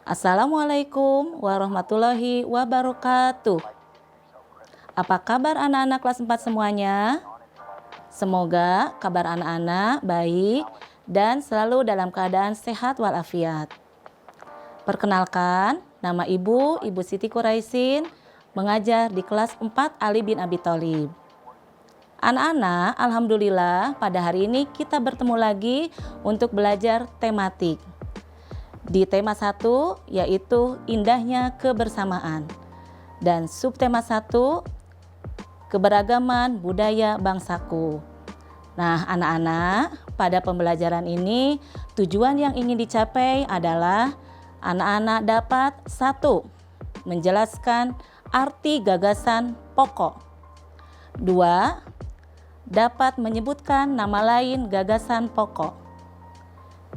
Assalamualaikum warahmatullahi wabarakatuh. Apa kabar anak-anak kelas 4 semuanya? Semoga kabar anak-anak baik dan selalu dalam keadaan sehat walafiat. Perkenalkan, nama Ibu Siti Quraisin, mengajar di kelas 4 Ali bin Abi Thalib. Anak-anak, alhamdulillah pada hari ini kita bertemu lagi untuk belajar tematik. Di tema 1 yaitu indahnya kebersamaan. Dan subtema 1 keberagaman budaya bangsaku. Nah, anak-anak, pada pembelajaran ini tujuan yang ingin dicapai adalah anak-anak dapat 1. Menjelaskan arti gagasan pokok. 2. Dapat menyebutkan nama lain gagasan pokok.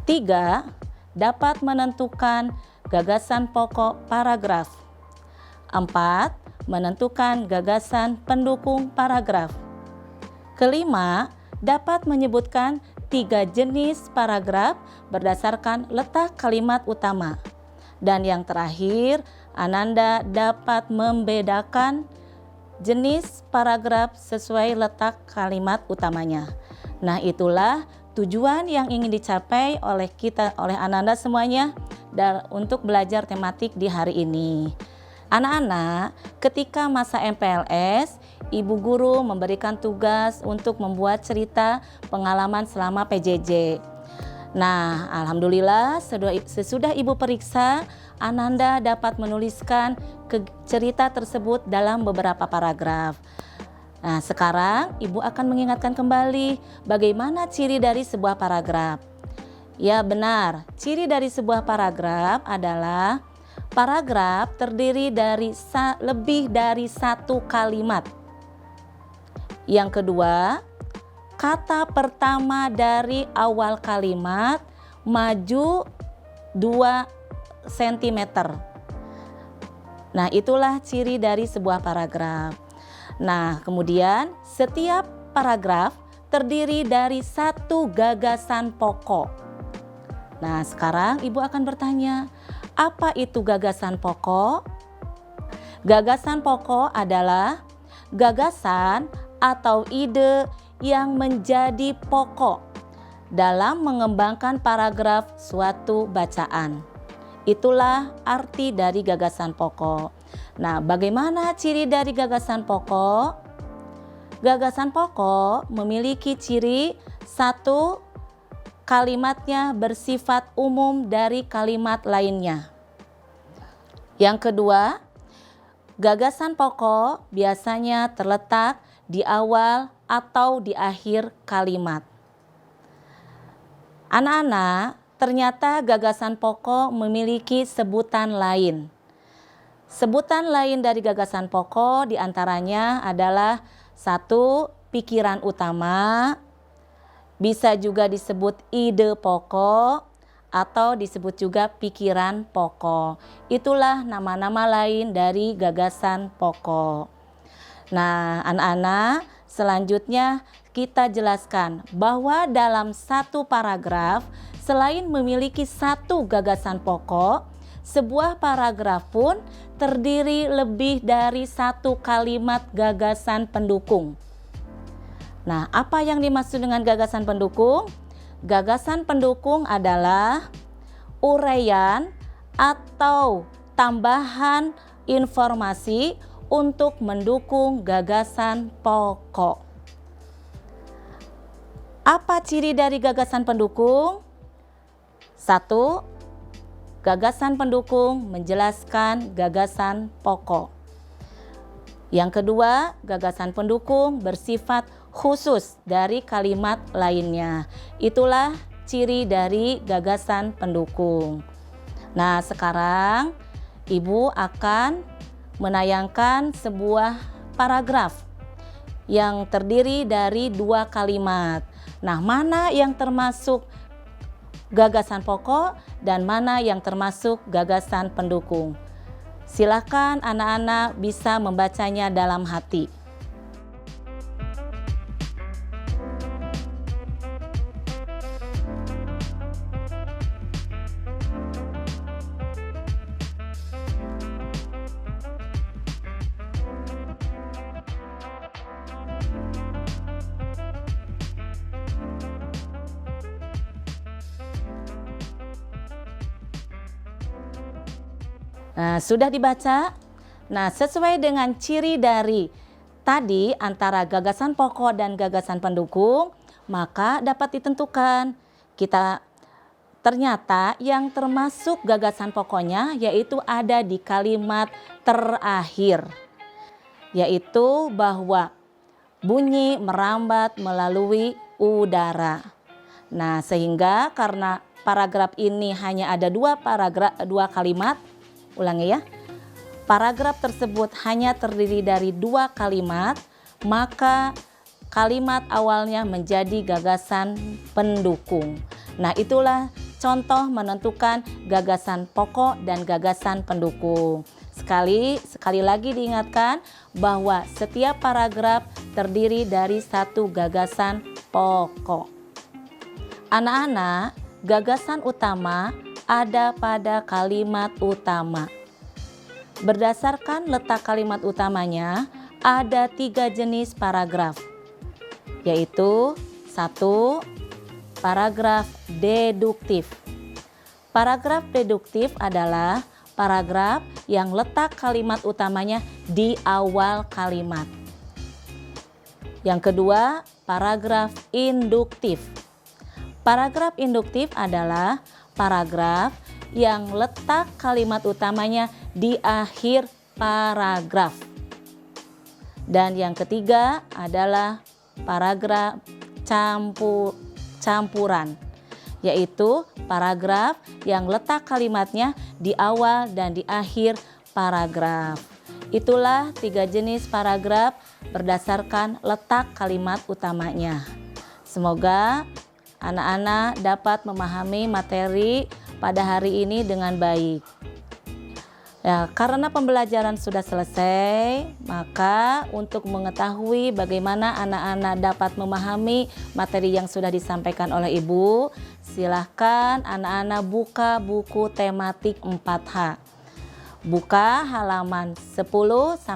3. Dapat menentukan gagasan pokok paragraf. 4. Menentukan gagasan pendukung paragraf. Kelima, dapat menyebutkan 3 jenis paragraf berdasarkan letak kalimat utama. Dan yang terakhir, Ananda dapat membedakan jenis paragraf sesuai letak kalimat utamanya. Nah, itulah tujuan yang ingin dicapai oleh Ananda semuanya untuk belajar tematik di hari ini. Anak-anak, ketika masa MPLS, ibu guru memberikan tugas untuk membuat cerita pengalaman selama PJJ. Nah, alhamdulillah sesudah ibu periksa, Ananda dapat menuliskan cerita tersebut dalam beberapa paragraf. Nah, sekarang ibu akan mengingatkan kembali bagaimana ciri dari sebuah paragraf. Ya benar, ciri dari sebuah paragraf adalah paragraf terdiri dari lebih dari 1 kalimat. Yang kedua, kata pertama dari awal kalimat maju 2 cm. Nah, itulah ciri dari sebuah paragraf. Nah, kemudian setiap paragraf terdiri dari 1 gagasan pokok. Nah, sekarang ibu akan bertanya, apa itu gagasan pokok? Gagasan pokok adalah gagasan atau ide yang menjadi pokok dalam mengembangkan paragraf suatu bacaan. Itulah arti dari gagasan pokok. Nah, bagaimana ciri dari gagasan pokok? Gagasan pokok memiliki ciri 1. Kalimatnya bersifat umum dari kalimat lainnya. Yang kedua, gagasan pokok biasanya terletak di awal atau di akhir kalimat. Anak-anak, ternyata gagasan pokok memiliki sebutan lain. Sebutan lain dari gagasan pokok diantaranya adalah 1. Pikiran utama, bisa juga disebut ide pokok atau disebut juga pikiran pokok. Itulah nama-nama lain dari gagasan pokok. Nah, anak-anak, selanjutnya kita jelaskan bahwa dalam 1 paragraf selain memiliki 1 gagasan pokok, sebuah paragraf pun terdiri lebih dari 1 kalimat gagasan pendukung. Nah, apa yang dimaksud dengan gagasan pendukung? Gagasan pendukung adalah uraian atau tambahan informasi untuk mendukung gagasan pokok. Apa ciri dari gagasan pendukung? 1. Gagasan pendukung menjelaskan gagasan pokok. Yang kedua, gagasan pendukung bersifat khusus dari kalimat lainnya. Itulah ciri dari gagasan pendukung. Nah, sekarang ibu akan menayangkan sebuah paragraf yang terdiri dari 2 kalimat. Nah, mana yang termasuk gagasan pokok dan mana yang termasuk gagasan pendukung? Silakan anak-anak bisa membacanya dalam hati. Nah, sudah dibaca? Nah, sesuai dengan ciri dari tadi antara gagasan pokok dan gagasan pendukung, maka dapat ditentukan kita ternyata yang termasuk gagasan pokoknya yaitu ada di kalimat terakhir, yaitu bahwa bunyi merambat melalui udara. Nah, sehingga karena paragraf ini hanya ada dua kalimat, ulangi ya. Paragraf tersebut hanya terdiri dari dua kalimat, maka kalimat awalnya menjadi gagasan pendukung. Nah, itulah contoh menentukan gagasan pokok dan gagasan pendukung. Sekali lagi diingatkan bahwa setiap paragraf terdiri dari satu gagasan pokok. Anak-anak, gagasan utama ada pada kalimat utama. Berdasarkan letak kalimat utamanya, ada 3 jenis paragraf, yaitu 1. Paragraf deduktif. Paragraf deduktif adalah paragraf yang letak kalimat utamanya di awal kalimat. Yang kedua, paragraf induktif. Paragraf induktif adalah paragraf yang letak kalimat utamanya di akhir paragraf. Dan yang ketiga adalah paragraf campuran, yaitu paragraf yang letak kalimatnya di awal dan di akhir paragraf. Itulah 3 jenis paragraf berdasarkan letak kalimat utamanya. Semoga anak-anak dapat memahami materi pada hari ini dengan baik. Ya, karena pembelajaran sudah selesai, maka untuk mengetahui bagaimana anak-anak dapat memahami materi yang sudah disampaikan oleh Ibu, silahkan anak-anak buka buku tematik 4H. Buka halaman 10-11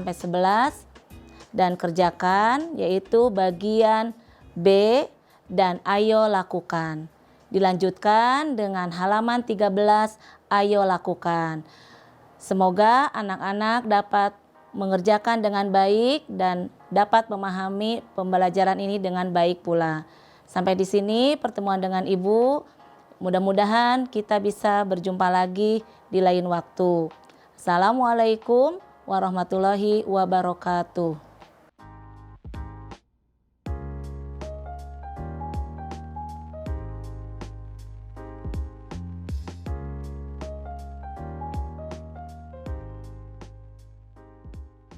dan kerjakan, yaitu bagian B dan ayo lakukan. Dilanjutkan dengan halaman 13, ayo lakukan. Semoga anak-anak dapat mengerjakan dengan baik dan dapat memahami pembelajaran ini dengan baik pula. Sampai di sini pertemuan dengan Ibu. Mudah-mudahan kita bisa berjumpa lagi di lain waktu. Assalamualaikum warahmatullahi wabarakatuh.